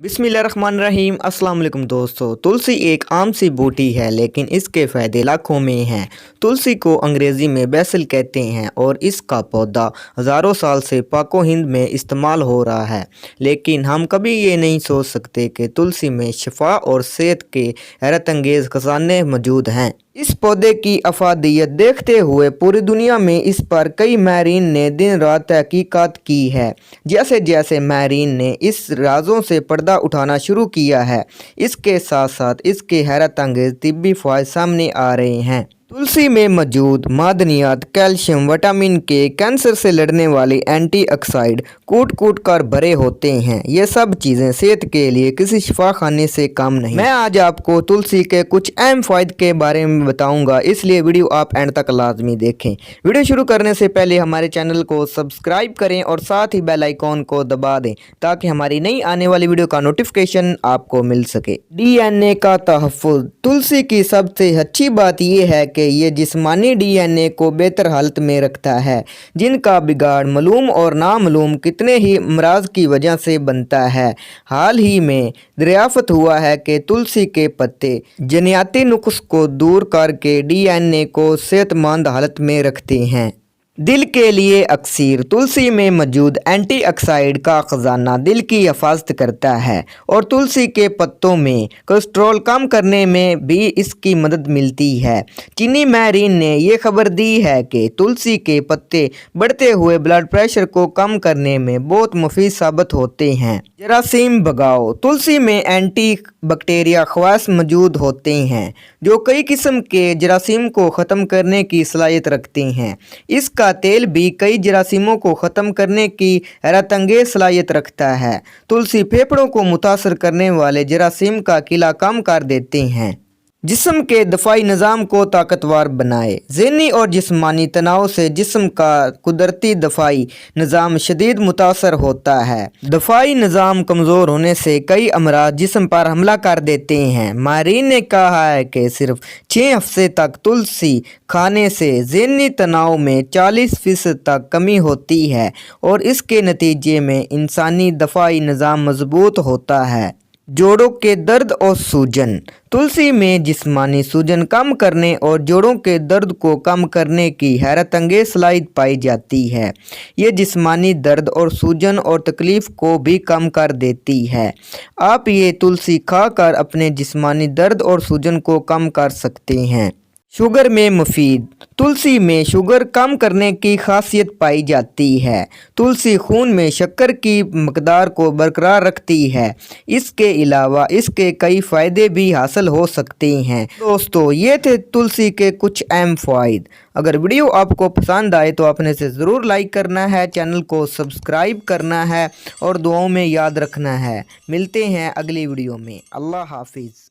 बिस्मिल्लाहिर्रहमानिर्रहीम अस्सलाम वालेकुम दोस्तों। तुलसी एक आम सी बूटी है लेकिन इसके फ़ायदे लाखों में हैं। तुलसी को अंग्रेज़ी में बैसिल कहते हैं और इसका पौधा हज़ारों साल से पाको हिंद में इस्तेमाल हो रहा है। लेकिन हम कभी ये नहीं सोच सकते कि तुलसी में शिफा और सेहत के हैरत अंगेज़ खजाने मौजूद हैं। इस पौधे की अफादियत देखते हुए पूरी दुनिया में इस पर कई माहिरीन ने दिन रात तहकीकात की है। जैसे जैसे माहिरीन ने इस राज़ों से पर्दा उठाना शुरू किया है, इसके साथ साथ इसके हैरत अंगेज़ तिब्बी फ़वाइद सामने आ रहे हैं। तुलसी में मौजूद मादनियात कैल्शियम, विटामिन के, कैंसर से लड़ने वाले एंटीऑक्सीडेंट कूट कूट कर भरे होते हैं। ये सब चीज़ें सेहत के लिए किसी शिफाखाने से कम नहीं। मैं आज आपको तुलसी के कुछ अहम फ़ायदे के बारे में बताऊंगा, इसलिए वीडियो आप एंड तक लाजमी देखें। वीडियो शुरू करने से पहले हमारे चैनल को सब्सक्राइब करें और साथ ही बेल आइकॉन को दबा दें ताकि हमारी नई आने वाली वीडियो का नोटिफिकेशन आपको मिल सके। DNA का तहफ़्फ़ुज़। तुलसी की सबसे अच्छी बात यह है कि ये जिस्मानी DNA को बेहतर हालत में रखता है, जिनका बिगाड़ मालूम और नामालूम कितने ही अमराज की वजह से बनता है। हाल ही में दरियाफ्त हुआ है कि तुलसी के पत्ते जनियाती नुक्स को दूर करके DNA को सेहतमंद हालत में रखते हैं। दिल के लिए अक्सीर। तुलसी में मौजूद एंटीऑक्सीडेंट का खजाना दिल की हिफाजत करता है और तुलसी के पत्तों में कोलेस्ट्रॉल कम करने में भी इसकी मदद मिलती है। चीनी माहिरीन ने यह खबर दी है कि तुलसी के पत्ते बढ़ते हुए ब्लड प्रेशर को कम करने में बहुत मुफीद साबित होते हैं। जरासीम भगाओ। तुलसी में एंटी बैक्टीरिया खवास मौजूद होते हैं जो कई किस्म के जरासीम को ख़त्म करने की सलाहियत रखते हैं। इसका तेल भी कई जरासीमों को ख़त्म करने की हैरत अंगेज़ सलाहियत रखता है। तुलसी फेफड़ों को मुतासर करने वाले जरासीम का किला कम कर देते हैं। जिस्म के दफ़ाई निज़ाम को ताकतवर बनाए। ज़हनी और जिस्मानी तनाव से जिस्म का कुदरती दफ़ाई निज़ाम शदीद मुतासर होता है। दफ़ाई निज़ाम कमज़ोर होने से कई अमराज जिस्म पर हमला कर देते हैं। माहिरीन ने कहा है कि सिर्फ 6 हफ्ते तक तुलसी खाने से ज़हनी तनाव में 40% तक कमी होती है और इसके नतीजे में इंसानी दफ़ाई निज़ाम मजबूत होता है। जोड़ों के दर्द और सूजन। तुलसी में जिस्मानी सूजन कम करने और जोड़ों के दर्द को कम करने की हैरत अंगेज़ सलाहियत पाई जाती है। ये जिस्मानी दर्द और सूजन और तकलीफ़ को भी कम कर देती है। आप ये तुलसी खाकर अपने जिस्मानी दर्द और सूजन को कम कर सकते हैं। शुगर में मुफीद। तुलसी में शुगर कम करने की खासियत पाई जाती है। तुलसी खून में शक्कर की मकदार को बरकरार रखती है। इसके अलावा इसके कई फ़ायदे भी हासिल हो सकते हैं। दोस्तों, ये थे तुलसी के कुछ अहम फ़वाइद। अगर वीडियो आपको पसंद आए तो आपने से ज़रूर लाइक करना है, चैनल को सब्सक्राइब करना है और दुआओं में याद रखना है। मिलते हैं अगली वीडियो में। अल्लाह हाफिज़।